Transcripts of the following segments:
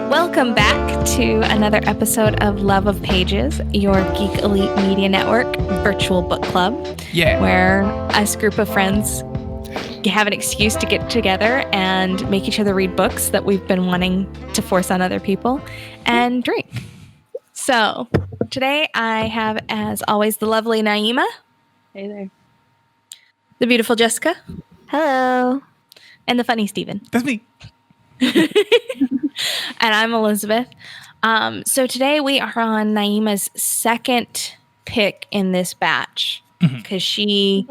Welcome back to another episode of Love of Pages, your Geek Elite Media Network virtual book club. Yeah. Where us group of friends have an excuse to get together and make each other read books that we've been wanting to force on other people and drink. So today I have, as always, the lovely Naimah. Hey there. The beautiful Jessica. Hello. And the funny Stephen. That's me. And I'm Elizabeth. So today we are on Naimah's second pick in this batch because she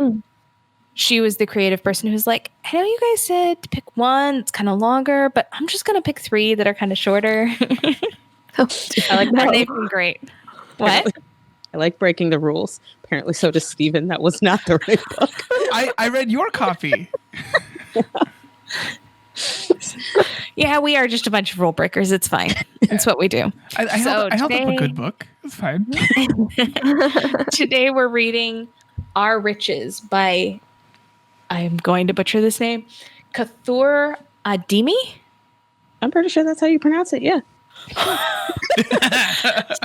was the creative person who was like, I know you guys said to pick one that's kind of longer, but I'm just going to pick three that are kind of shorter. I like that. And they've been great. What? I like breaking the rules. Apparently so does Stephen. That was not the right book. I read your copy. Yeah, we are just a bunch of rule breakers. It's fine. It's what we do. I held up a good book. It's fine. Today we're reading Our Riches by, I'm going to butcher this name, Kaouther Adimi? I'm pretty sure that's how you pronounce it, yeah.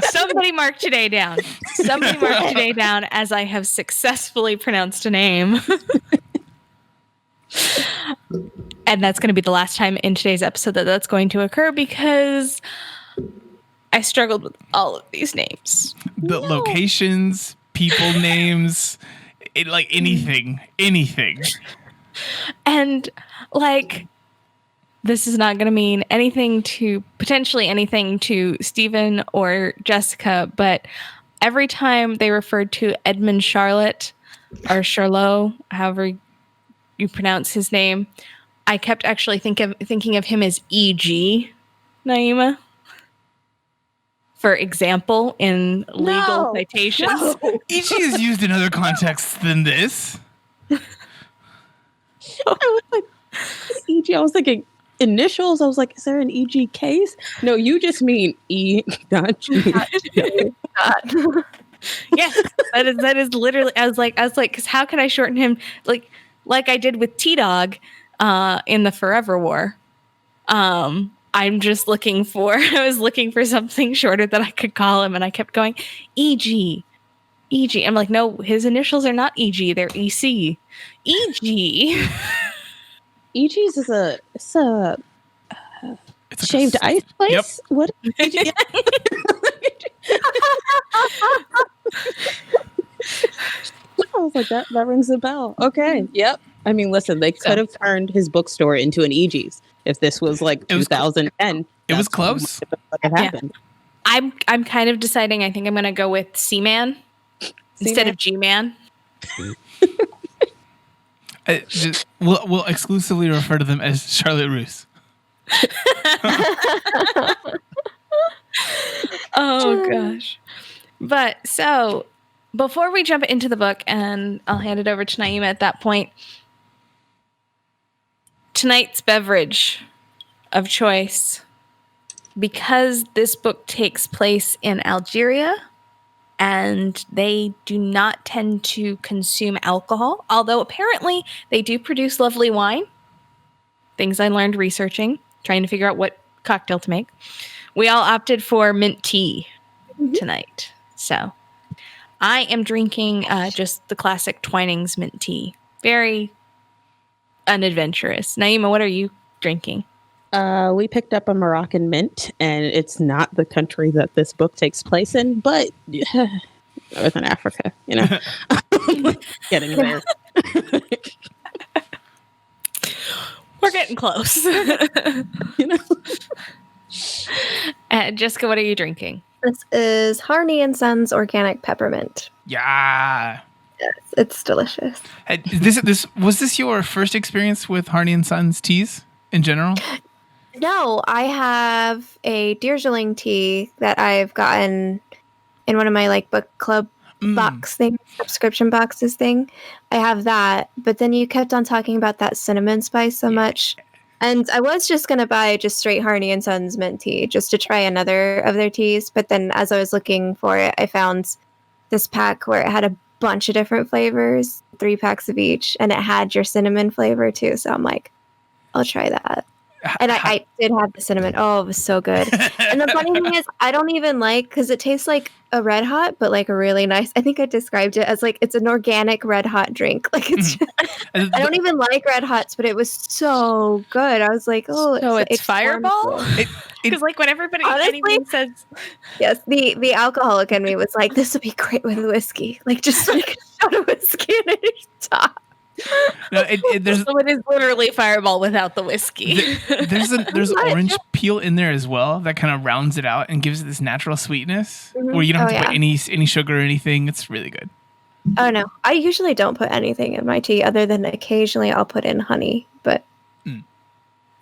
Somebody mark today down. Somebody mark today down as I have successfully pronounced a name. And that's going to be the last time in today's episode that that's going to occur because I struggled with all of these names. The locations, people names, anything. And this is not going to mean potentially anything to Stephen or Jessica, but every time they referred to Edmund Charlotte or Charlot, however you pronounce his name, I kept actually thinking of him as E.G. Naimah. For example, in legal citations. No. E.G. is used in other contexts than this. I was like, E.G. I was thinking initials. I was like, is there an E.G. case? No, you just mean E. Not G. Yes, that is literally. I was like, because how can I shorten him like I did with T-Dog in the Forever War? I'm just looking for. I was looking for something shorter that I could call him, and I kept going E.G. E.G. I'm like, no, his initials are not E.G. They're E.C. E.G. E.G.'s is a shaved ice place. Yep. What? I was like, that rings a bell. Okay. Yep. I mean, listen, they could have turned his bookstore into an E.G.'s if this was like 2010. It was close. What happened? I'm kind of deciding. I think I'm going to go with C-Man instead of G-Man. We'll exclusively refer to them as Charlotte Russe. Oh gosh. But so before we jump into the book, and I'll hand it over to Naimah at that point, tonight's beverage of choice, because this book takes place in Algeria and they do not tend to consume alcohol, although apparently they do produce lovely wine. Things I learned researching, trying to figure out what cocktail to make. We all opted for mint tea tonight. So I am drinking just the classic Twinings mint tea. Very unadventurous. Naimah, what are you drinking? We picked up a Moroccan mint, and it's not the country that this book takes place in, but Northern Africa, you know. Getting there. We're getting close. You know. Jessica, what are you drinking? This is Harney and Sons Organic Peppermint. Yeah. Yes, it's delicious. Was this your first experience with Harney and Sons teas in general? No, I have a Deergeling tea that I've gotten in one of my book club box thing, subscription boxes thing. I have that, but then you kept on talking about that cinnamon spice so much And I was just going to buy just straight Harney and Sons mint tea just to try another of their teas. But then as I was looking for it, I found this pack where it had a bunch of different flavors, 3 packs of each, and it had your cinnamon flavor too. So I'm like, I'll try that. And I did have the cinnamon. Oh, it was so good. And the funny thing is, I don't even like, because it tastes like a Red Hot, but like a really nice, I think I described it as like, it's an organic Red Hot drink. Like it's, I don't even like Red Hots, but it was so good. I was like, oh, so it's Fireball? Because like when anyone says, yes, the alcoholic in me was like, this would be great with whiskey. Like just like a shot of whiskey and a top. No, so it is literally Fireball without the whiskey. There's orange peel in there as well that kind of rounds it out and gives it this natural sweetness where you don't have to put any sugar or anything. It's really good. Oh no, I usually don't put anything in my tea other than occasionally I'll put in honey, but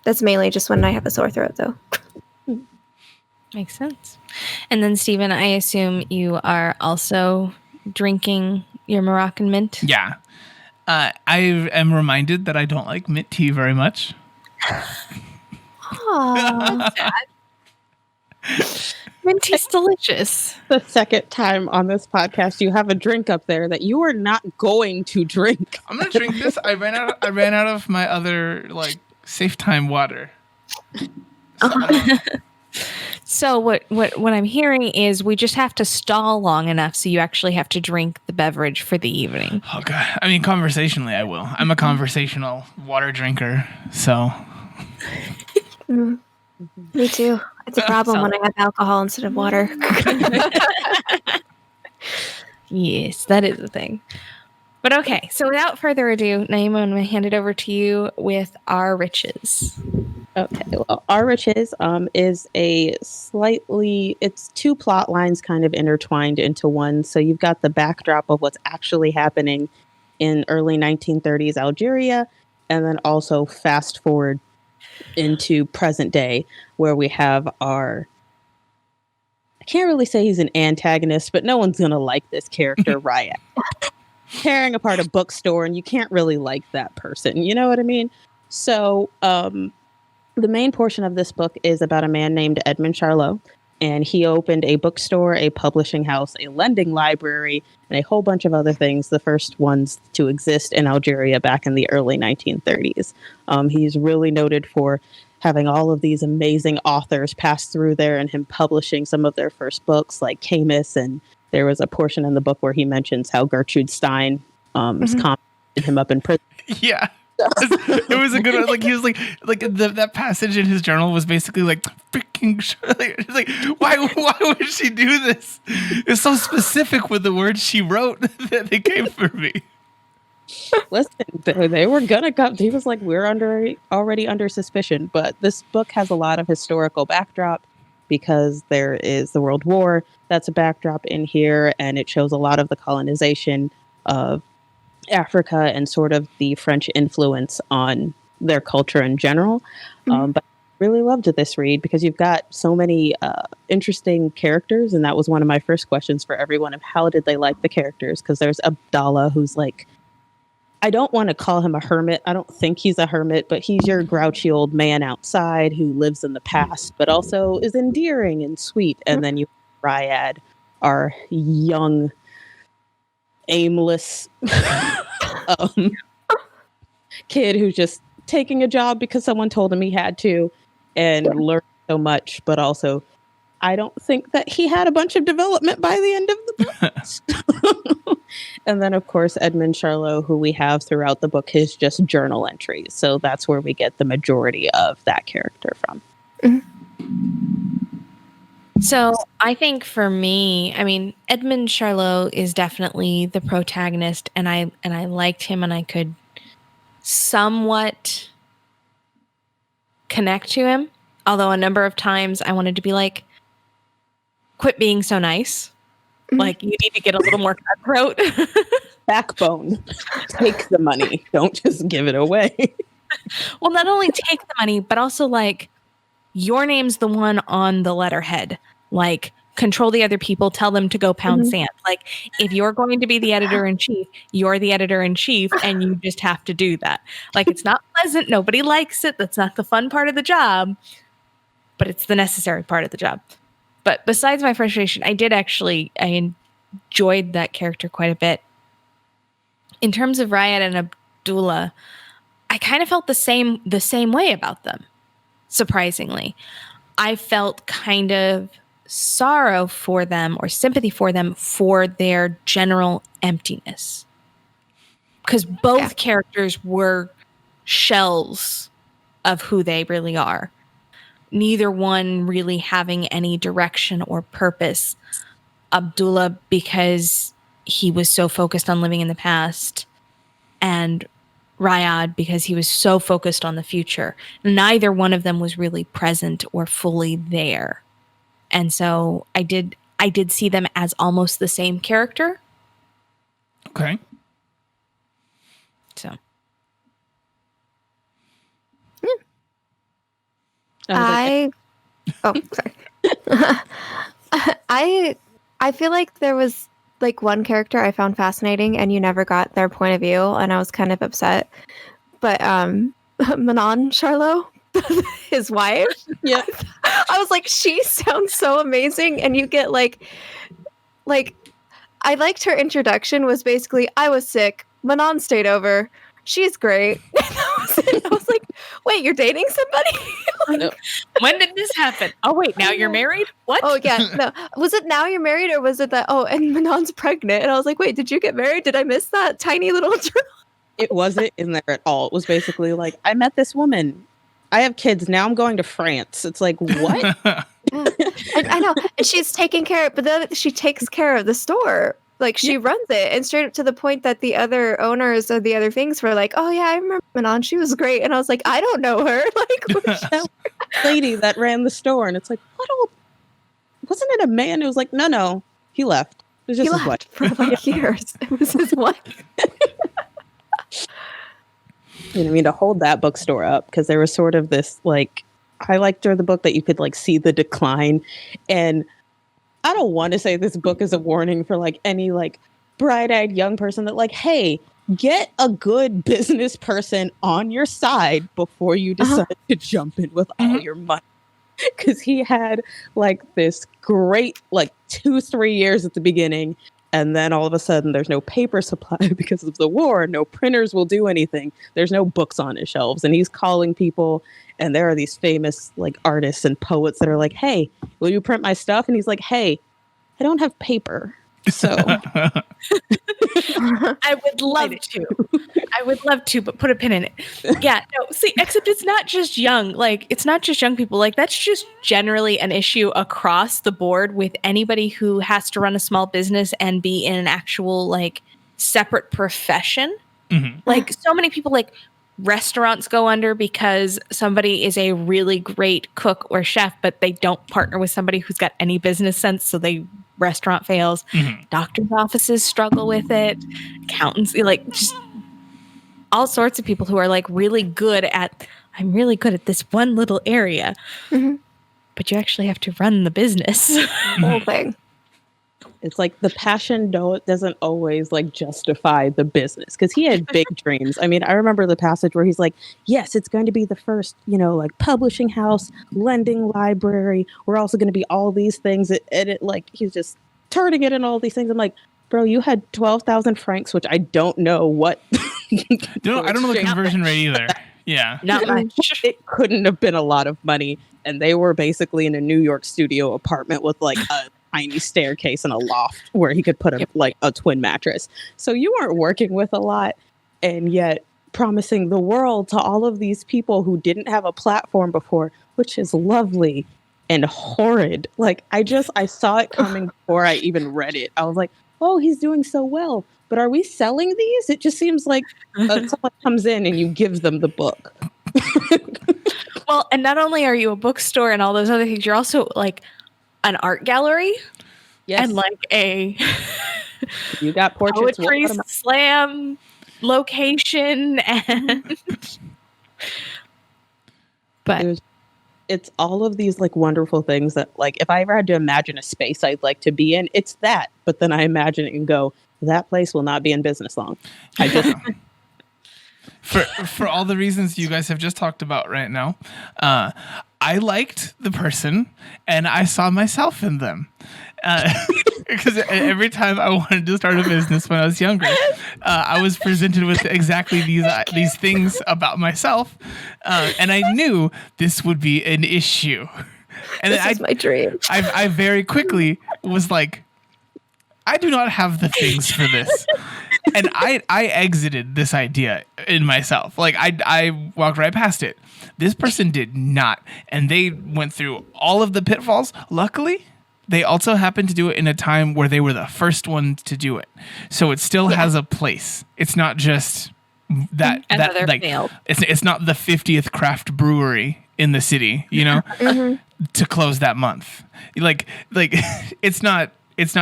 that's mainly just when I have a sore throat though. Makes sense. And then Stephen, I assume you are also drinking your Moroccan mint? Yeah. I am reminded that I don't like mint tea very much. Oh, mint tea's delicious. The second time on this podcast, you have a drink up there that you are not going to drink. I'm gonna drink this. I ran out of my other like safe time water. So what I'm hearing is we just have to stall long enough so you actually have to drink the beverage for the evening. Oh god. I mean, conversationally I will. I'm a conversational water drinker, so me too. It's a problem when I have alcohol instead of water. Yes, that is the thing. But okay, so without further ado, Naimah, I'm going to hand it over to you with Our Riches. Okay, well, Our Riches is it's 2 plot lines kind of intertwined into one. So you've got the backdrop of what's actually happening in early 1930s Algeria, and then also fast forward into present day where we have I can't really say he's an antagonist, but no one's going to like this character, Riot. Tearing apart a bookstore, and you can't really like that person. You know what I mean? So the main portion of this book is about a man named Edmund Charlot, and he opened a bookstore, a publishing house, a lending library, and a whole bunch of other things, the first ones to exist in Algeria back in the early 1930s. He's really noted for having all of these amazing authors pass through there and him publishing some of their first books like Camus, and there was a portion in the book where he mentions how Gertrude Stein commented him up in prison. Yeah. It was a good one. Like he was like that passage in his journal was basically like freaking like why would she do this? It's so specific with the words she wrote that they came for me. Listen, they were gonna come. He was like, we're already under suspicion, but this book has a lot of historical backdrop because there is the World War. That's a backdrop in here, and it shows a lot of the colonization of Africa and sort of the French influence on their culture in general. But I really loved this read because you've got so many interesting characters, and that was one of my first questions for everyone of how did they like the characters, because there's Abdallah, who's like, I don't want to call him a hermit. I don't think he's a hermit, but he's your grouchy old man outside who lives in the past, but also is endearing and sweet. And then you have Riad, our young, aimless kid who's just taking a job because someone told him he had to and learned so much, but also I don't think that he had a bunch of development by the end of the book. And then, of course, Edmund Charlot, who we have throughout the book, his just journal entries. So that's where we get the majority of that character from. So I think for me, I mean, Edmund Charlot is definitely the protagonist, and I liked him, and I could somewhat connect to him. Although a number of times I wanted to be like, quit being so nice. Like, you need to get a little more cutthroat. Backbone. Take the money. Don't just give it away. Well, not only take the money, but also, like, your name's the one on the letterhead. Like, control the other people, tell them to go pound sand. Like, if you're going to be the editor-in-chief, you're the editor-in-chief, and you just have to do that. Like, it's not pleasant. Nobody likes it. That's not the fun part of the job, but it's the necessary part of the job. But besides my frustration, I enjoyed that character quite a bit. In terms of Ryad and Abdullah, I kind of felt the same way about them, surprisingly. I felt kind of sorrow for them or sympathy for them for their general emptiness. Because both characters were shells of who they really are. Neither one really having any direction or purpose. Abdullah, because he was so focused on living in the past, and Ryad, because he was so focused on the future. Neither one of them was really present or fully there. And so I did see them as almost the same character. Okay. So. Sorry. I feel like there was like one character I found fascinating and you never got their point of view, and I was kind of upset. But Manon Charlot, his wife. Yeah. I was like, she sounds so amazing, and you get like I liked her introduction was basically, I was sick, Manon stayed over, she's great. That was it. I was like, wait, you're dating somebody? When did this happen? Oh wait, now you're married? What? Oh yeah, no. Was it now you're married, or was it that? Oh, and Manon's pregnant, and I was like, wait, did you get married? Did I miss that tiny little? It wasn't in there at all. It was basically like, I met this woman. I have kids. Now I'm going to France. It's like, what? I know. And she's taking care of, but then she takes care of the store. Like, she runs it. And straight up to the point that the other owners of the other things were like, oh, yeah, I remember Manon. She was great. And I was like, I don't know her. Like, That lady that ran the store. And it's like, wasn't it a man? It was like, no, he left. It was just his wife. For like years. It was his wife. You know what I mean? To hold that bookstore up, because there was sort of this, like, I liked the book that you could, like, see the decline. And I don't want to say this book is a warning for, like, any, like, bright-eyed young person that, like, hey, get a good business person on your side before you decide to jump in with all your money. Because he had, like, this great, like, 2-3 years at the beginning. And then all of a sudden, there's no paper supply because of the war. No printers will do anything. There's no books on his shelves. And he's calling people. And there are these famous like artists and poets that are like, hey, will you print my stuff? And he's like, hey, I don't have paper. So I would love to. I would love to, but put a pin in it. Yeah, no, see, except it's not just young. Like, it's not just young people. Like, that's just generally an issue across the board with anybody who has to run a small business and be in an actual, like, separate profession. Mm-hmm. Like, so many people, like, restaurants go under because somebody is a really great cook or chef, but they don't partner with somebody who's got any business sense, so they restaurant fails. Mm-hmm. Doctors' offices struggle with it. Accountants, like, just all sorts of people who are like really good at, I'm really good at this one little area. Mm-hmm. But you actually have to run the business. The whole thing. It's like the passion doesn't always like justify the business, because he had big dreams. I mean, I remember the passage where he's like, yes, it's going to be the first, like publishing house, lending library. We're also going to be all these things. And it like, he's just turning it into all these things. I'm like, bro, you had 12,000 francs, which I don't know what. I don't know the conversion rate either. Yeah. Not much. It couldn't have been a lot of money. And they were basically in a New York studio apartment with like a tiny staircase and a loft where he could put a twin mattress. So you weren't working with a lot, and yet promising the world to all of these people who didn't have a platform before, which is lovely and horrid. Like, I saw it coming before I even read it. I was like, oh, he's doing so well. But are we selling these? It just seems like someone comes in and you give them the book. Well, and not only are you a bookstore and all those other things, you're also like an art gallery. Yes. And like you got portraits, poetry slam location, and but it's all of these like wonderful things that like if I ever had to imagine a space I'd like to be in, it's that. But then I imagine it and go, that place will not be in business long. I just for all the reasons you guys have just talked about right now, I liked the person and I saw myself in them. Because every time I wanted to start a business when I was younger, I was presented with exactly these things about myself, and I knew this would be an issue. And this is my dream. I very quickly was like, I do not have the things for this. And I exited this idea in myself. Like I walked right past it. This person did not. And they went through all of the pitfalls. Luckily, they also happened to do it in a time where they were the first ones to do it. So it still has a place. It's not just that like failed. It's not the 50th craft brewery in the city, you know, to close that month. Like it's not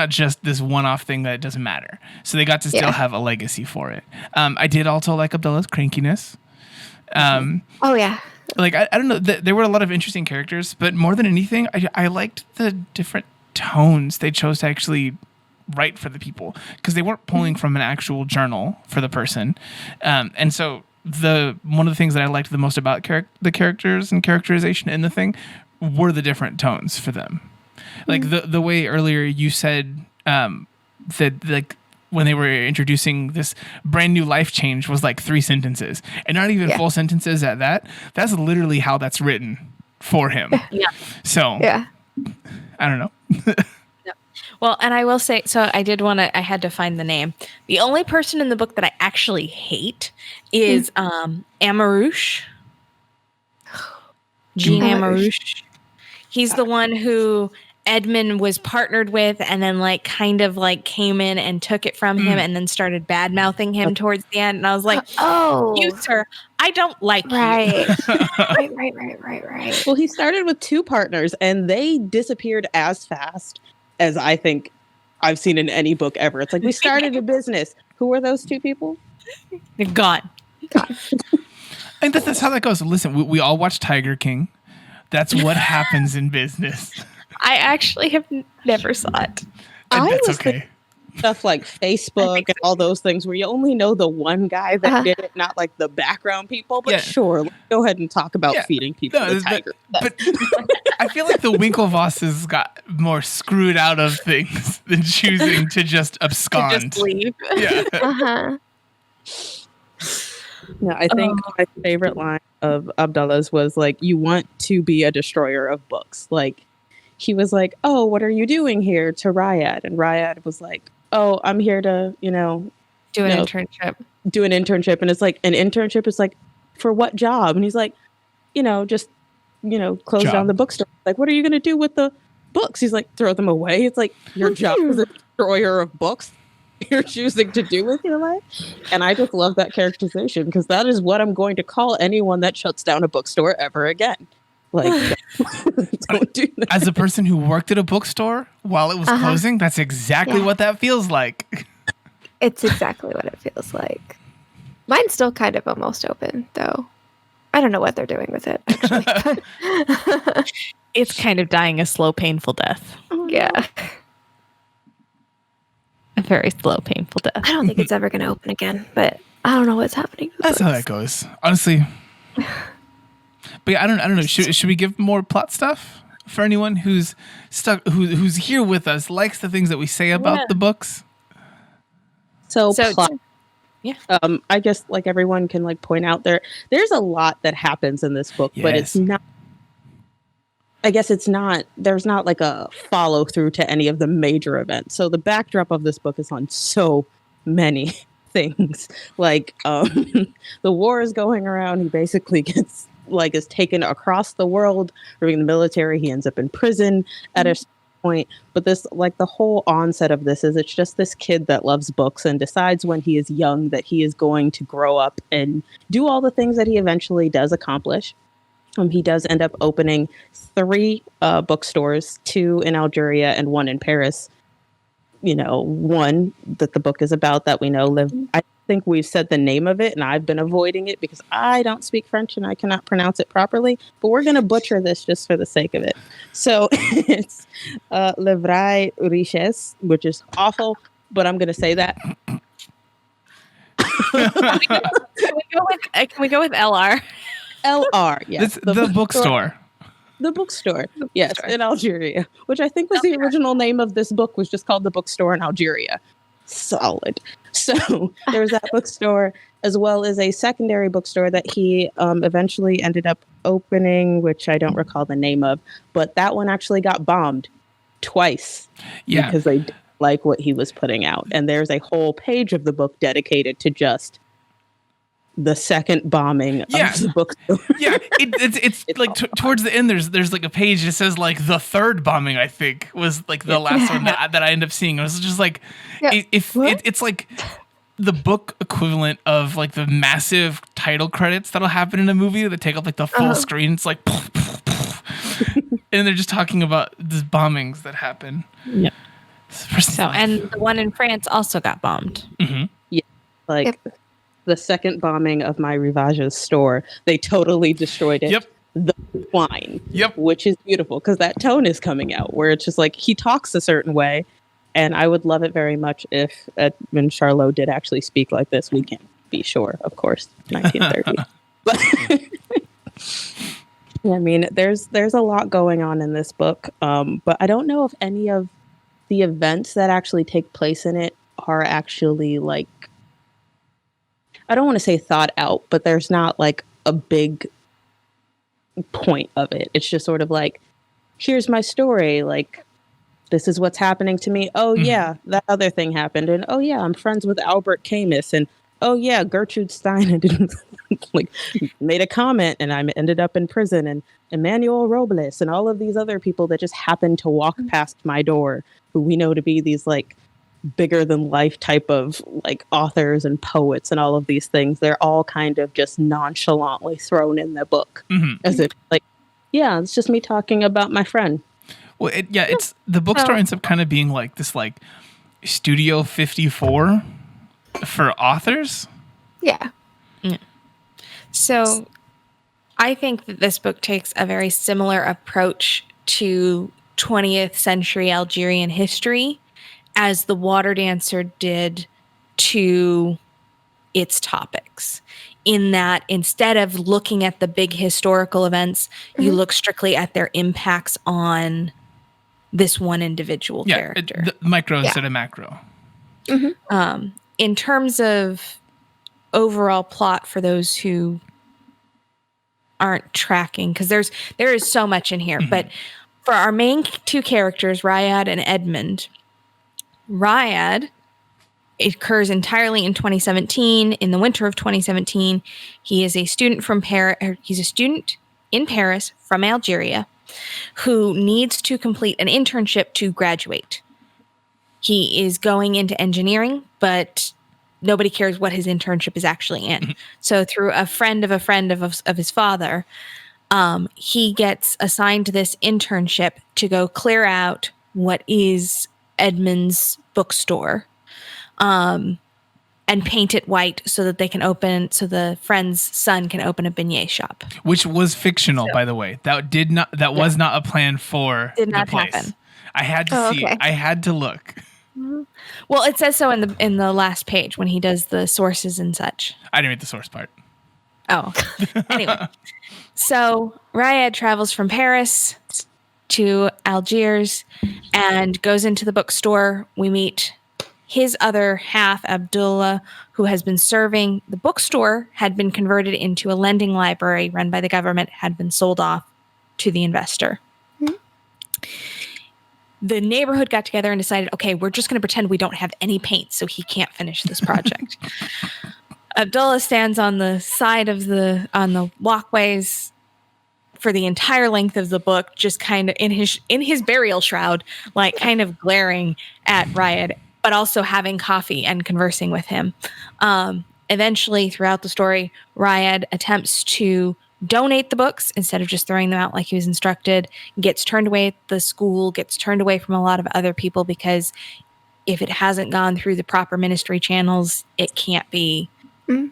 just this one-off thing that doesn't matter. So they got to still have a legacy for it. I did also like Abdullah's crankiness. Oh yeah. Like, I don't know, there were a lot of interesting characters, but more than anything, I liked the different tones they chose to actually write for the people, because they weren't pulling from an actual journal for the person. And so one of the things that I liked the most about the characters and characterization in the thing were the different tones for them. Like the way earlier you said that like when they were introducing this brand new life change was like 3 sentences, and not even full sentences at that. That's literally how that's written for him. Yeah. So I don't know. Well, and I will say, so I had to find the name. The only person in the book that I actually hate is Amarouche. Jean Amarouche. He's the one who Edmund was partnered with and then like kind of like came in and took it from him and then started bad mouthing him towards the end. And I was like, you sir, I don't like you. Right. Right. Well, he started with 2 partners and they disappeared as fast as I think I've seen in any book ever. It's like, we started a business. Who were those 2 people? They're gone. I think that's how that goes. Listen, we all watch Tiger King. That's what happens in business. I actually have never saw it. And that's okay. Stuff like Facebook and all those things where you only know the one guy that did it, not like the background people. But sure, let's go ahead and talk about feeding people the tiger. But I feel like the Winklevosses got more screwed out of things than choosing to just abscond. To just leave. Yeah. No, I think my favorite line of Abdullah's was like, you want to be a destroyer of books. Like, he was like, oh, what are you doing here, to Ryad? And Ryad was like, oh, I'm here to, do an internship. Do an internship. And it's like, an internship is like, for what job? And he's like, just, close down the bookstore. Like, what are you going to do with the books? He's like, throw them away. It's like, your job is a destroyer of books. You're choosing to do with your life. And I just love that characterization, because that is what I'm going to call anyone that shuts down a bookstore ever again. Like, don't do that. As a person who worked at a bookstore while it was closing, that's exactly what that feels like. It's exactly what it feels like. Mine's still kind of almost open, though. I don't know what they're doing with it, actually. It's kind of dying a slow, painful death. Yeah. A very slow, painful death. I don't think it's ever going to open again, but I don't know what's happening to the That's how books. that goes, honestly. But yeah, I don't know. Should we give more plot stuff for anyone who's stuck, who's here with us, likes the things that we say about the books? So plot. Yeah. I guess like everyone can like point out there's a lot that happens in this book, but it's not. I guess there's not like a follow through to any of the major events. So the backdrop of this book is on so many things. Like the war is going around. He basically gets is taken across the world for being in the military. He ends up in prison at a point. But this, like the whole onset of this is it's just this kid that loves books and decides when he is young that he is going to grow up and do all the things that he eventually does accomplish. He does end up opening 3 bookstores, 2 in Algeria and 1 in Paris. One that the book is about that we know I think we've said the name of it, and I've been avoiding it because I don't speak French and I cannot pronounce it properly. But we're going to butcher this just for the sake of it. So it's Les Vraies Richesses, which is awful, but I'm going to say that. Can we go with LR? LR, yes. The bookstore. The bookstore, yes, in Algeria, which I think was the original name of this book, was just called The Bookstore in Algeria. Solid. So there was that bookstore, as well as a secondary bookstore that he eventually ended up opening, which I don't recall the name of, but that one actually got bombed twice because they didn't like what he was putting out. And there's a whole page of the book dedicated to just the second bombing of the bookstore. It's like towards the end there's like a page that says like the third bombing, I think, was like the last one that I ended up seeing. It was just like it's like the book equivalent of like the massive title credits that'll happen in a movie that take up like the full screen. It's like and they're just talking about the bombings that happen. Yep. So and the one in France also got bombed. Mm-hmm. Yeah. Like the second bombing of my Rivage's store, they totally destroyed it. Yep. The wine. Yep. Which is beautiful because that tone is coming out where it's just like he talks a certain way. And I would love it very much if Edmund Charlot did actually speak like this. We can't be sure, of course, 1930. But I mean, there's a lot going on in this book. But I don't know if any of the events that actually take place in it are actually like, I don't want to say thought out, but there's not like a big point of it. It's just sort of like, here's my story. Like, this is what's happening to me. Oh, yeah, that other thing happened. And oh, yeah, I'm friends with Albert Camus. And oh, yeah, Gertrude Stein like made a comment and I ended up in prison. And Emmanuel Robles and all of these other people that just happened to walk past my door, who we know to be these like bigger than life type of like authors and poets and all of these things. They're all kind of just nonchalantly thrown in the book as if like, yeah, it's just me talking about my friend. Well, it's the bookstore ends up kind of being like this like Studio 54 for authors. Yeah. So I think that this book takes a very similar approach to 20th century Algerian history as The Water Dancer did to its topics, in that instead of looking at the big historical events, you look strictly at their impacts on this one individual character. Micro instead of macro. In terms of overall plot, for those who aren't tracking, because there is so much in here, but for our main two characters, Ryad and Edmund, Ryad, it occurs entirely in 2017, in the winter of 2017. He is a student from Paris. He's a student in Paris from Algeria who needs to complete an internship to graduate. He is going into engineering, but nobody cares what his internship is actually in. So through a friend of his father, he gets assigned to this internship to go clear out what is Edmund's bookstore, and paint it white so that they can so the friend's son can open a beignet shop. Which was fictional, by the way. That was not a plan for did not the place. happen. I had to see. Okay. I had to look. Well, it says so in the last page when he does the sources and such. I didn't read the source part. Oh, anyway. So Ryad travels from Paris to Algiers and goes into the bookstore. We meet his other half, Abdullah, who has been serving. The bookstore had been converted into a lending library run by the government, had been sold off to the investor. The neighborhood got together and decided, okay, we're just going to pretend we don't have any paint so he can't finish this project. Abdullah stands on the side of on the walkways for the entire length of the book, just kind of in his burial shroud, like kind of glaring at Ryad, but also having coffee and conversing with him. Eventually, throughout the story, Ryad attempts to donate the books instead of just throwing them out like he was instructed, gets turned away at the school, gets turned away from a lot of other people because if it hasn't gone through the proper ministry channels, it can't be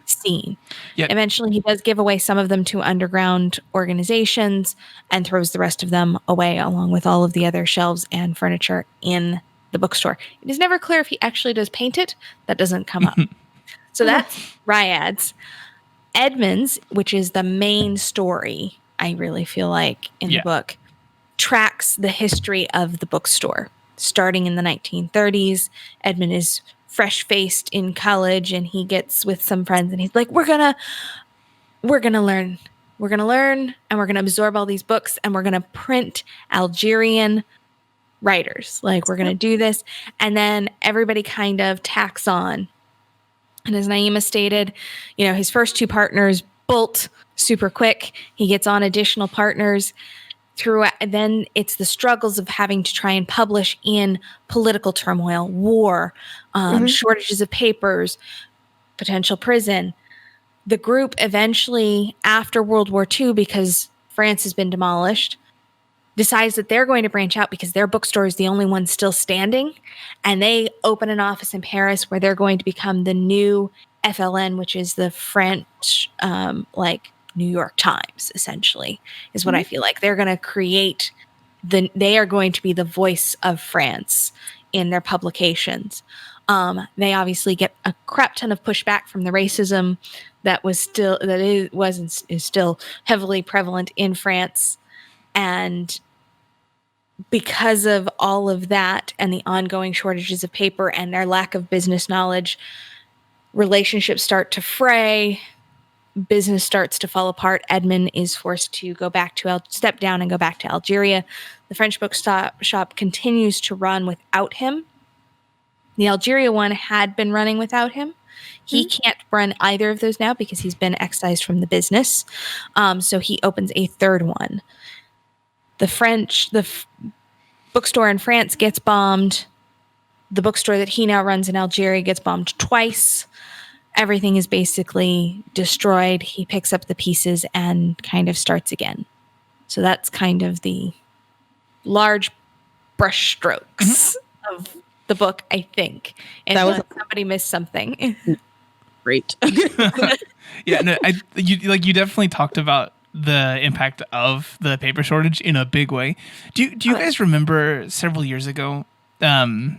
seen. Yeah. Eventually, he does give away some of them to underground organizations and throws the rest of them away along with all of the other shelves and furniture in the bookstore. It is never clear if he actually does paint it. That doesn't come up. So that's Riad's. Edmund's, which is the main story, I really feel like, in the book, tracks the history of the bookstore. Starting in the 1930s, Edmund is fresh-faced in college, and he gets with some friends, and he's like, we're gonna learn. We're gonna learn, and we're gonna absorb all these books, and we're gonna print Algerian writers. Like, we're gonna do this. And then everybody kind of tacks on. And as Naimah stated, his first two partners bolt super quick. He gets on additional partners. Then it's the struggles of having to try and publish in political turmoil, war, shortages of papers, potential prison. The group eventually, after World War II, because France has been demolished, decides that they're going to branch out because their bookstore is the only one still standing. And they open an office in Paris where they're going to become the new FLN, which is the French, New York Times, essentially, is what I feel like. They're going to create they are going to be the voice of France in their publications. They obviously get a crap ton of pushback from the racism that is still heavily prevalent in France. And because of all of that and the ongoing shortages of paper and their lack of business knowledge, relationships start to fray. Business starts to fall apart. Edmund is forced to step down and go back to Algeria. The French bookshop continues to run without him. The Algeria one had been running without him. He can't run either of those now because he's been excised from the business. So he opens a third one. The bookstore in France gets bombed. The bookstore that he now runs in Algeria gets bombed twice. Everything is basically destroyed. He picks up the pieces and kind of starts again. So that's kind of the large brush strokes of the book, I think. And somebody missed something. Great. You definitely talked about the impact of the paper shortage in a big way. Do you guys remember several years ago? There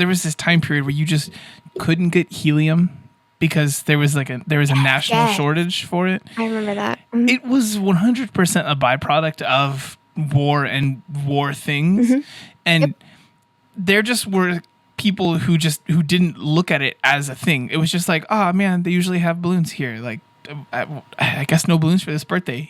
was this time period where you just couldn't get helium because there was a national shortage for it. I remember that. It was 100% a byproduct of war and war things, and there just were people who didn't look at it as a thing. It was just like, oh man, they usually have balloons here. Like, I guess no balloons for this birthday.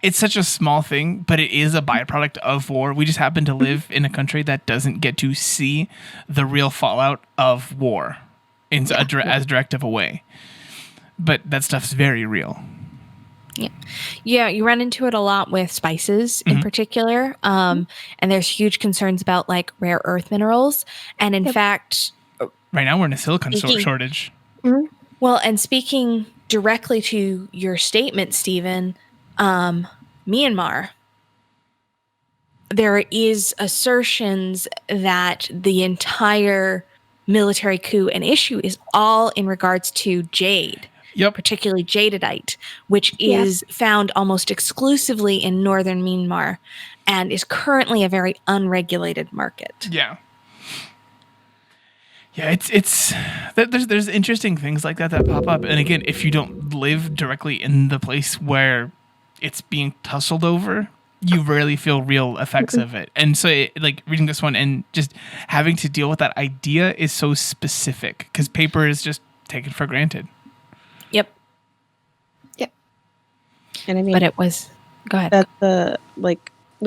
It's such a small thing, but it is a byproduct of war. We just happen to live in a country that doesn't get to see the real fallout of war in as direct of a way. But that stuff's very real. Yeah, you run into it a lot with spices in particular. And there's huge concerns about like rare earth minerals. And in fact, right now we're in a silicon shortage. Well, and speaking directly to your statement, Stephen, Myanmar, there is assertions that the entire military coup and issue is all in regards to jade. Particularly jadeite, which is found almost exclusively in northern Myanmar and is currently a very unregulated market. Yeah, it's there's interesting things like that pop up. And again, if you don't live directly in the place where it's being tussled over, you rarely feel real effects of it. And so reading this one and just having to deal with that idea is so specific because paper is just taken for granted. And I mean, but it was, go ahead. That's the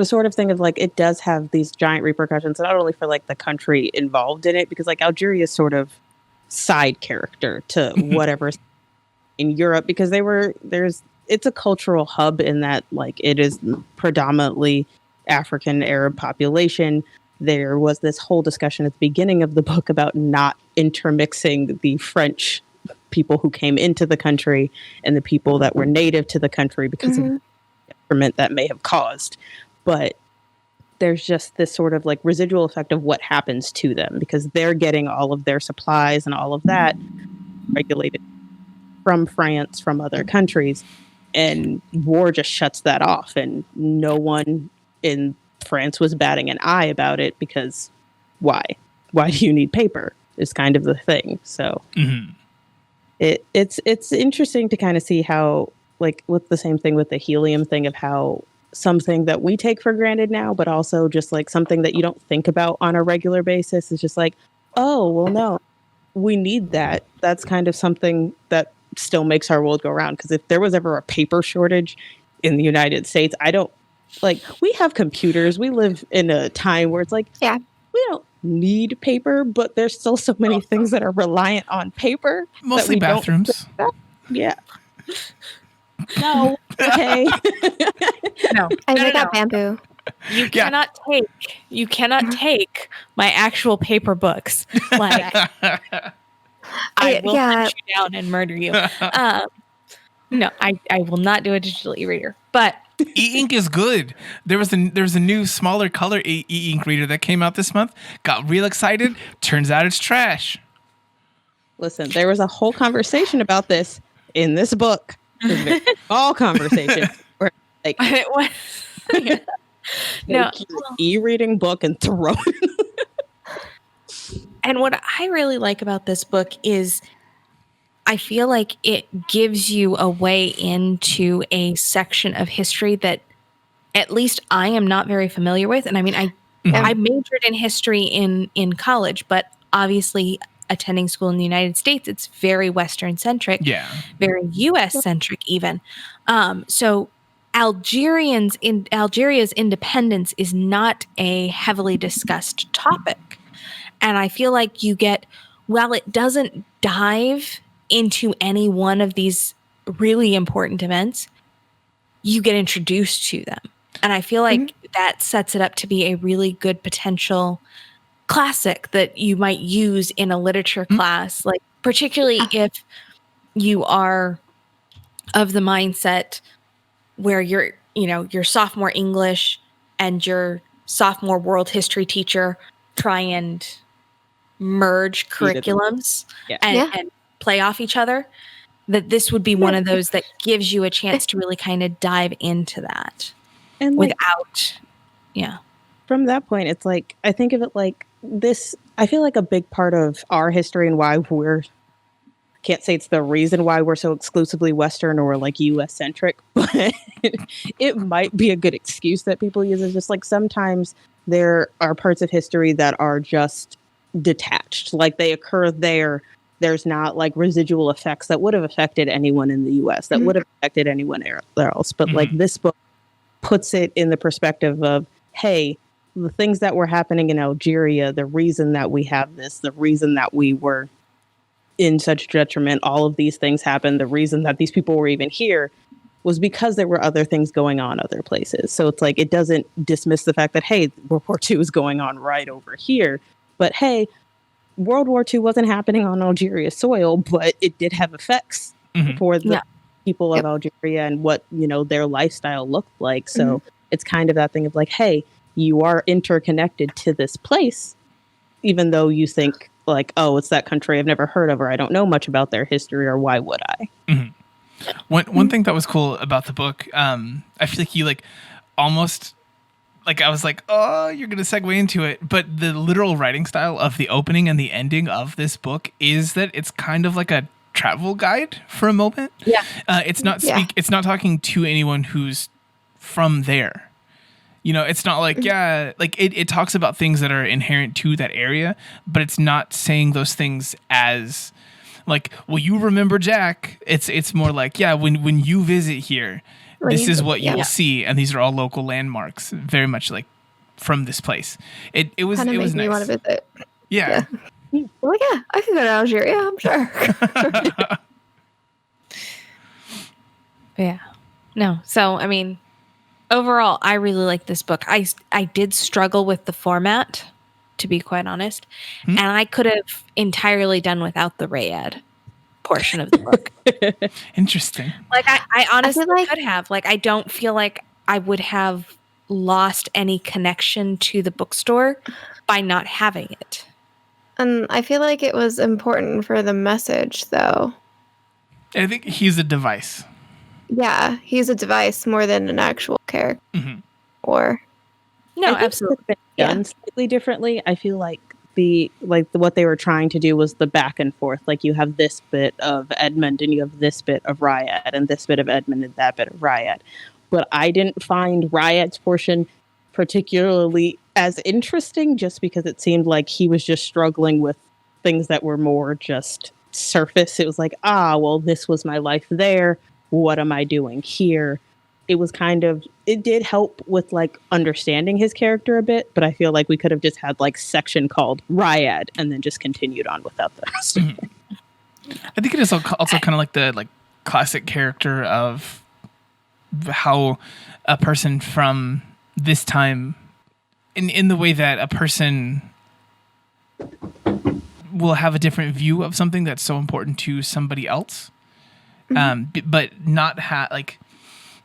sort of thing of it does have these giant repercussions, not only for the country involved in it, because Algeria is sort of side character to whatever's in Europe, because it's a cultural hub in that it is predominantly African Arab population. There was this whole discussion at the beginning of the book about not intermixing the French people who came into the country and the people that were native to the country because of the detriment that may have caused. But there's just this sort of like residual effect of what happens to them because they're getting all of their supplies and all of that regulated from France, from other countries, and war just shuts that off, and no one in France was batting an eye about it because why do you need paper is kind of the thing. So it's interesting to kind of see how, like, with the same thing with the helium thing, of how something that we take for granted now, but also just like something that you don't think about on a regular basis is just like, oh, well, no, we need that. That's kind of something that still makes our world go around. Because if there was ever a paper shortage in the United States, I don't, like, we have computers. We live in a time where it's like, Yeah. we don't need paper, but there's still so many things that are reliant on paper. Mostly that we don't bathrooms. Yeah. No. Okay. No, I no, make no, out no. bamboo. You cannot take my actual paper books. Like, I will hunt you down and murder you. No, I will not do a digital e-reader. But E-ink is good. There was a new smaller color e-ink reader that came out this month. Got real excited. Turns out it's trash. Listen, there was a whole conversation about this in this book. It was a very small conversation. Where, like, it was. Yeah. No, take your e-reading book and throw it. and what I really like about this book is I feel like it gives you a way into a section of history that at least I am not very familiar with. And I mean, I majored in history in college, but obviously attending school in the United States, it's very Western centric, very US centric even. So Algeria's independence is not a heavily discussed topic. And I feel like you get, while it doesn't dive into any one of these really important events, you get introduced to them. And I feel like that sets it up to be a really good potential classic that you might use in a literature class, like particularly if you are of the mindset where you're sophomore English and your sophomore world history teacher try and merge curriculums and play off each other, that this would be one of those that gives you a chance to really kind of dive into that and without, From that point, it's like, I think of it like this, I feel like a big part of our history and why can't say it's the reason why we're so exclusively Western or like US centric, but it might be a good excuse that people use. Is just like sometimes there are parts of history that are just detached, like they occur there. There's not like residual effects that would have affected anyone in the US, that would have affected anyone else. But like this book puts it in the perspective of, hey, the things that were happening in Algeria, the reason that we have this, the reason that we were in such detriment, all of these things happened. The reason that these people were even here was because there were other things going on other places. So it's like, it doesn't dismiss the fact that, hey, World War II is going on right over here. But hey, World War II wasn't happening on Algeria's soil, but it did have effects for the people of Algeria and what, their lifestyle looked like. So it's kind of that thing of like, hey, you are interconnected to this place, even though you think like, oh, it's that country I've never heard of, or I don't know much about their history, or why would I? One thing that was cool about the book, I feel like you like almost like, I was like, oh, you're going to segue into it. But the literal writing style of the opening and the ending of this book is that it's kind of like a travel guide for a moment. Yeah. It's not it's not talking to anyone who's from there. It's not like, like it talks about things that are inherent to that area, but it's not saying those things as like, well, you remember Jack. It's more like, when you visit here, this is what you will see, and these are all local landmarks, very much like from this place. It was Kinda nice. me want to visit. Yeah. Well, yeah, I could go to Algeria, I'm sure. Yeah. No. So, I mean, overall, I really like this book. I did struggle with the format, to be quite honest. And I could have entirely done without the Rayad portion of the book. Interesting. Like, I honestly could have. Like, I don't feel like I would have lost any connection to the bookstore by not having it. And I feel like it was important for the message, though. I think he's a device. Yeah, he's a device more than an actual character. Mm-hmm. Or No, I think absolutely. it's been done slightly differently. I feel like what they were trying to do was the back and forth. Like you have this bit of Edmund and you have this bit of Ryad and this bit of Edmund and that bit of Ryad. But I didn't find Ryad's portion particularly as interesting just because it seemed like he was just struggling with things that were more just surface. It was like, well, this was my life there. What am I doing here? It was it did help with like understanding his character a bit, but I feel like we could have just had like section called Ryad and then just continued on without the rest of it. I think it is also kind of like the classic character of how a person from this time, in the way that a person will have a different view of something that's so important to somebody else, but not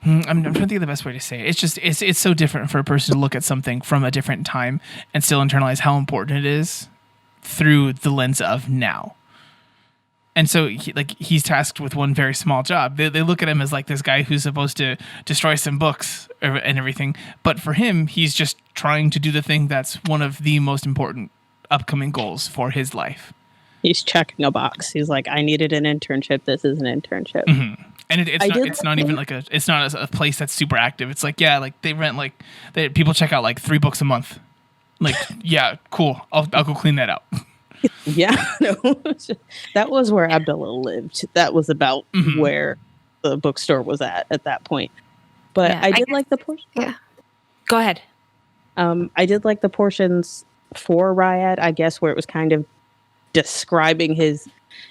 I'm trying to think of the best way to say it. It's just it's so different for a person to look at something from a different time and still internalize how important it is through the lens of now. And so he's tasked with one very small job. They look at him as like this guy who's supposed to destroy some books and everything. But for him, he's just trying to do the thing that's one of the most important upcoming goals for his life. He's checking a box. He's like, I needed an internship. This is an internship. Mm-hmm. And it's not even it's not a place that's super active. It's like, yeah, like they rent people check out like 3 books a month. Like, yeah, cool. I'll go clean that out. Yeah, no, that was where Abdullah lived. That was about where the bookstore was at that point. But Yeah, I did like the portion. yeah. Go ahead. I did like the portions for Ryad, I guess, where it was kind of describing his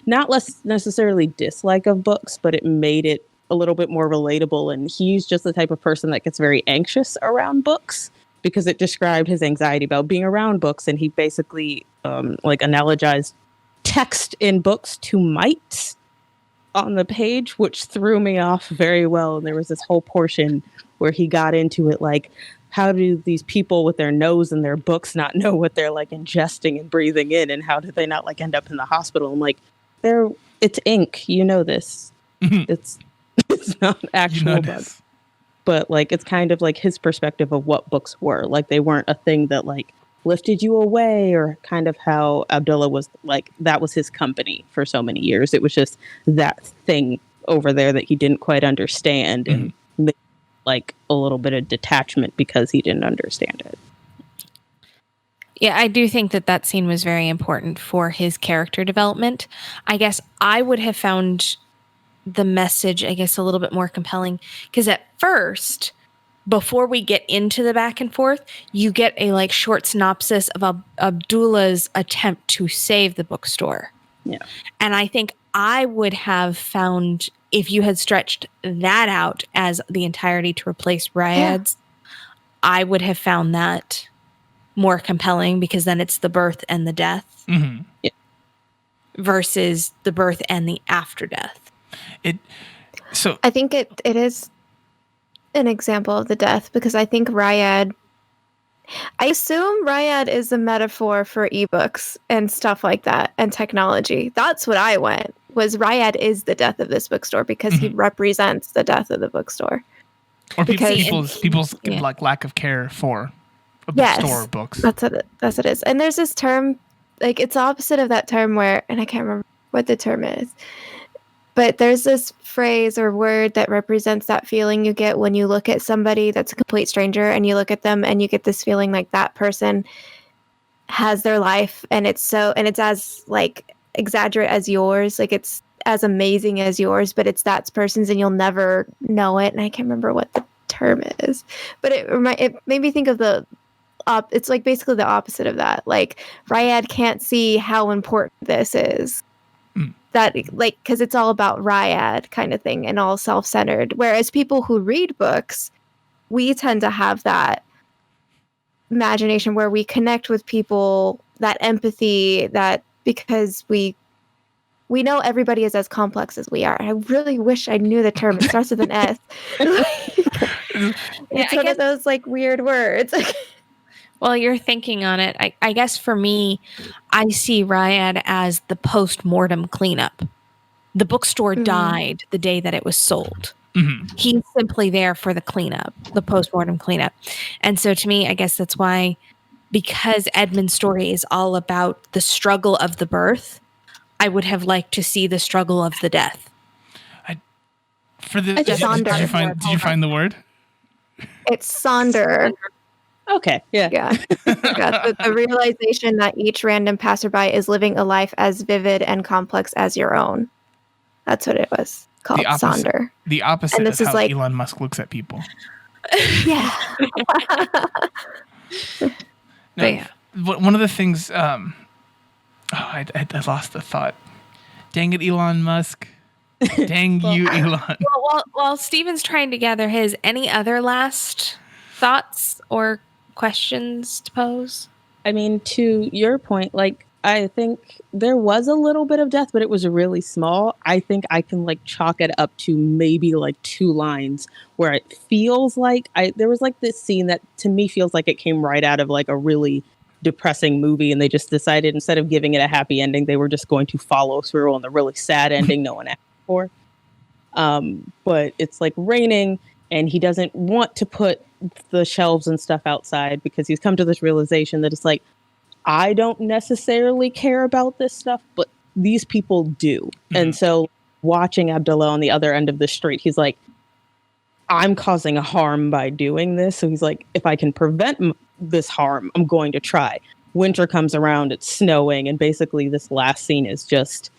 not less necessarily dislike of books, but it made it a little bit more relatable. And he's just the type of person that gets very anxious around books because it described his anxiety about being around books. And he basically analogized text in books to mites on the page, which threw me off very well. And there was this whole portion where he got into it like, how do these people with their nose in their books not know what they're like ingesting and breathing in? And how do they not like end up in the hospital? I'm like, it's ink. You know this. It's not actual bugs. But like, it's kind of like his perspective of what books were. Like they weren't a thing that like lifted you away, or kind of how Abdullah was like, that was his company for so many years. It was just that thing over there that he didn't quite understand and made like a little bit of detachment because he didn't understand it. Yeah, I do think that scene was very important for his character development. I guess I would have found the message, a little bit more compelling, because at first, before we get into the back and forth, you get a like short synopsis of Abdullah's attempt to save the bookstore. Yeah. And I think I would have found, if you had stretched that out as the entirety to replace Ryad's, I would have found that more compelling, because then it's the birth and the death versus the birth and the after death. I think it is an example of the death, because I think I assume Ryad is a metaphor for ebooks and stuff like that and technology. That's what I went, was Ryad is the death of this bookstore because he represents the death of the bookstore. Or people's like lack of care for a bookstore books. That's what it is. And there's this term, like it's opposite of that term where, and I can't remember what the term is, but there's this phrase or word that represents that feeling you get when you look at somebody that's a complete stranger and you look at them and you get this feeling like that person has their life and it's as like exaggerate as yours, like it's as amazing as yours, but it's that person's and you'll never know it. And I can't remember what the term is, but it made me think of it's like basically the opposite of that. Like Ryad can't see how important this is. That like, because it's all about Ryad kind of thing and all self-centered. Whereas people who read books, we tend to have that imagination where we connect with people, that empathy, that because we know everybody is as complex as we are. I really wish I knew the term. It starts with an S. It's one of those like weird words. Well, you're thinking on it. I guess for me, I see Ryad as the post-mortem cleanup. The bookstore died the day that it was sold. Mm-hmm. He's simply there for the cleanup, the post-mortem cleanup. And so to me, I guess that's why, because Edmund's story is all about the struggle of the birth, I would have liked to see the struggle of the death. Did you find the word? It's Sonder. Okay. Yeah. The realization that each random passerby is living a life as vivid and complex as your own. That's what it was called, Sonder. The opposite is how Elon Musk looks at people. Yeah. One of the things, I lost the thought. Dang it, Elon Musk. Dang you, Elon. While Stephen's trying to gather his, any other last thoughts or questions to pose? I mean, to your point, like, I think there was a little bit of death, but it was really small. I think I can like chalk it up to maybe like 2 lines where it feels like there was like this scene that to me feels like it came right out of like a really depressing movie, and they just decided instead of giving it a happy ending, they were just going to follow through on the really sad ending no one asked for. But it's like raining, and he doesn't want to put the shelves and stuff outside because he's come to this realization that it's like, I don't necessarily care about this stuff, but these people do. Mm-hmm. And so watching Abdullah on the other end of the street, he's like, I'm causing a harm by doing this. So he's like, if I can prevent this harm, I'm going to try. Winter comes around, it's snowing, and basically this last scene is just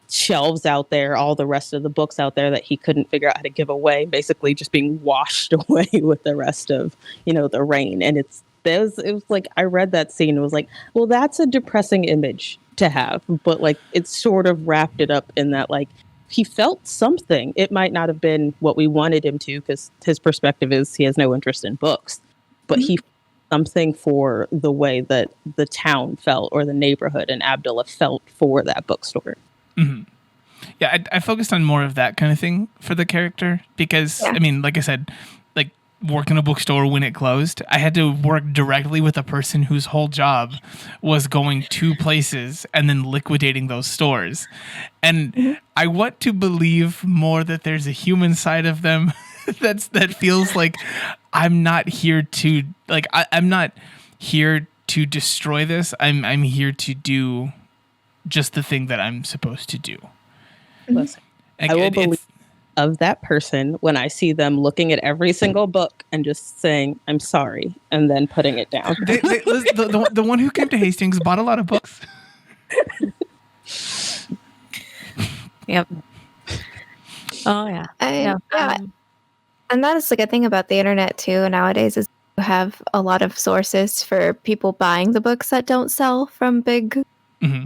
shelves out there, all the rest of the books out there that he couldn't figure out how to give away, basically just being washed away with the rest of, the rain. And it was like, I read that scene, it was like, well, that's a depressing image to have, but like it sort of wrapped it up in that like he felt something. It might not have been what we wanted him to, because his perspective is he has no interest in books, but he felt something for the way that the town felt or the neighborhood and Abdullah felt for that bookstore. Mm-hmm. Yeah, I focused on more of that kind of thing for the character because, I mean, like I said, like worked in a bookstore when it closed. I had to work directly with a person whose whole job was going to places and then liquidating those stores. And I want to believe more that there's a human side of them that feels like I'm not here to, like, I'm not here to destroy this. I'm here to do just the thing that I'm supposed to do. Listen, I will believe of that person when I see them looking at every single book and just saying, I'm sorry, and then putting it down. The one who came to Hastings bought a lot of books. Yep. Oh, yeah. And that is the good thing about the internet, too, nowadays, is you have a lot of sources for people buying the books that don't sell from big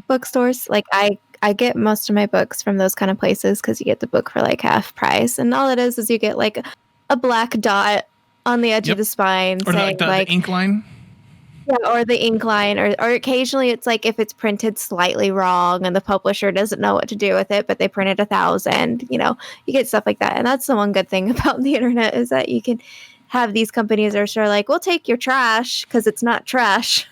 bookstores. Like I get most of my books from those kind of places because you get the book for like half price, and all it is you get like a black dot on the edge of the spine, or saying the ink line. Yeah, or the ink line, or occasionally it's like if it's printed slightly wrong and the publisher doesn't know what to do with it, but they printed 1,000. You get stuff like that, and that's the one good thing about the internet is that you can have these companies that are sort of like, we'll take your trash because it's not trash.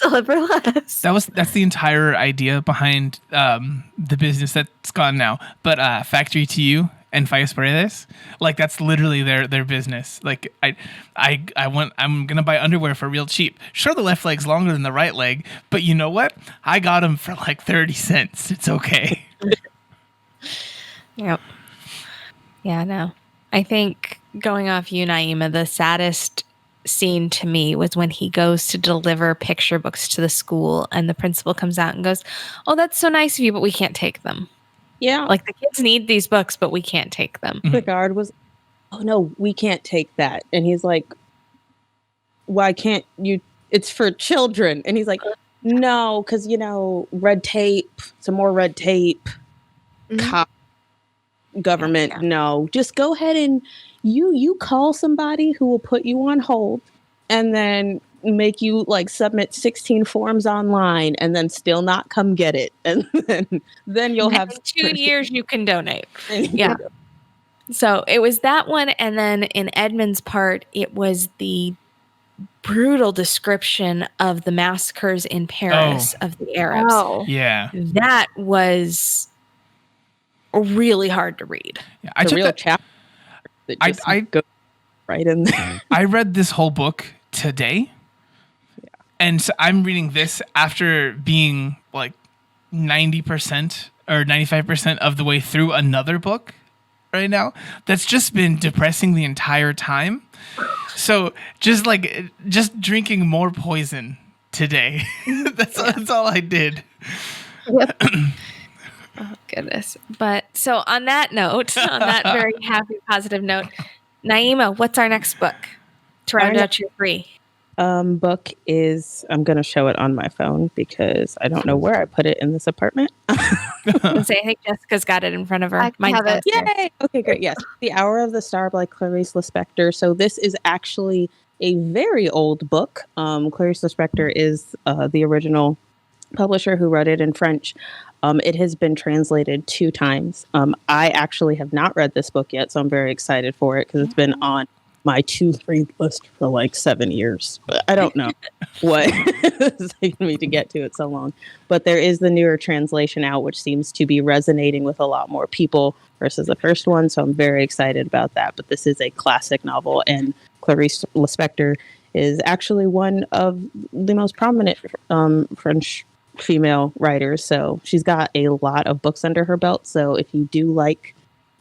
Deliver less. That's the entire idea behind the business that's gone now. But Factory to You and Fallas Paredes, like that's literally their business. Like I'm gonna buy underwear for real cheap. Sure, the left leg's longer than the right leg, but you know what? I got them for like 30 cents. It's okay. Yep. Yeah. No. I think going off you, Naimah, the saddest scene to me was when he goes to deliver picture books to the school and the principal comes out and goes, "Oh, that's so nice of you, but we can't take them." Yeah. Like the kids need these books, but we can't take them. The guard was, "Oh no, we can't take that." And he's like, "Why can't you? It's for children." And he's like, "No, because red tape, some more red tape, government. No, just go ahead and you call somebody who will put you on hold and then make you like submit 16 forms online and then still not come get it. And then you'll have 2 years you can donate." Yeah. So it was that one, and then in Edmund's part, it was the brutal description of the massacres in Paris of the Arabs. Oh. Yeah. That was really hard to read. Yeah, I The took real that. chapter that just I goes right in there. I read this whole book today. And so I'm reading this after being like 90% or 95% of the way through another book right now that's just been depressing the entire time. So just drinking more poison today. That's all I did. Yep. Oh, goodness. But so on that note, on that very happy, positive note, Naimah, what's our next book to round out your 3? Book is, I'm going to show it on my phone because I don't know where I put it in this apartment. I think Jessica's got it in front of her. I have it. Yay! Okay, great. Yes. The Hour of the Star by Clarice Lispector. So this is actually a very old book. Clarice Lispector is the original publisher who wrote it in French. It has been translated 2 times. I actually have not read this book yet, so I'm very excited for it because it's been on my to-read list for like 7 years. But I don't know what is taking me to get to it so long. But there is the newer translation out, which seems to be resonating with a lot more people versus the first one. So I'm very excited about that. But this is a classic novel, and Clarice Lispector is actually one of the most prominent French female writers. So she's got a lot of books under her belt. So if you do like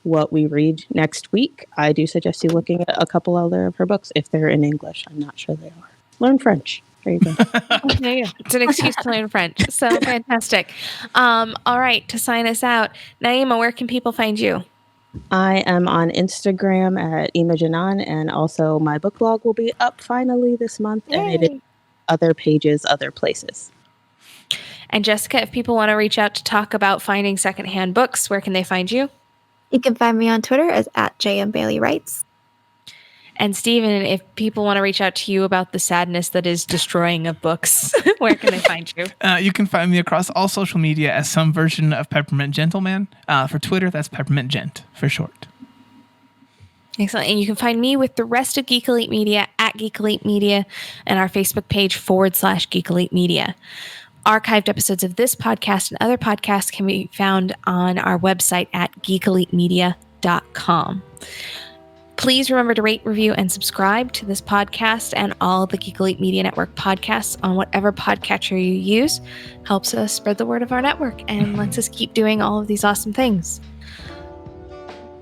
what we read next week, I do suggest you looking at a couple other of her books if they're in English. I'm not sure they are. Learn French. There you go. Yeah, it's an excuse to learn French. So fantastic. All right, to sign us out, Naimah, where can people find you? I am on Instagram at Imaginan, and also my book blog will be up finally this month, and it is other pages, other places. And Jessica, if people want to reach out to talk about finding secondhand books, where can they find you? You can find me on Twitter as @JMBaileyWrites. And Stephen, if people want to reach out to you about the sadness that is destroying of books, where can they find you? You can find me across all social media as some version of Peppermint Gentleman. For Twitter, that's Peppermint Gent for short. Excellent. And you can find me with the rest of Geek Elite Media at Geek Elite Media and our Facebook page /Geek Elite Media. Archived episodes of this podcast and other podcasts can be found on our website at geekelitemedia.com. Please remember to rate, review, and subscribe to this podcast and all the Geek Elite Media Network podcasts on whatever podcatcher you use. Helps us spread the word of our network and lets us keep doing all of these awesome things.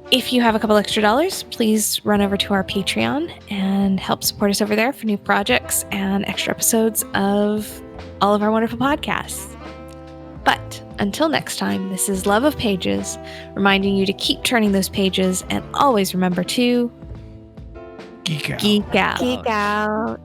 If you have a couple extra dollars, please run over to our Patreon and help support us over there for new projects and extra episodes of all of our wonderful podcasts. But until next time, this is Love of Pages, reminding you to keep turning those pages and always remember to Geek out. geek out. Geek out.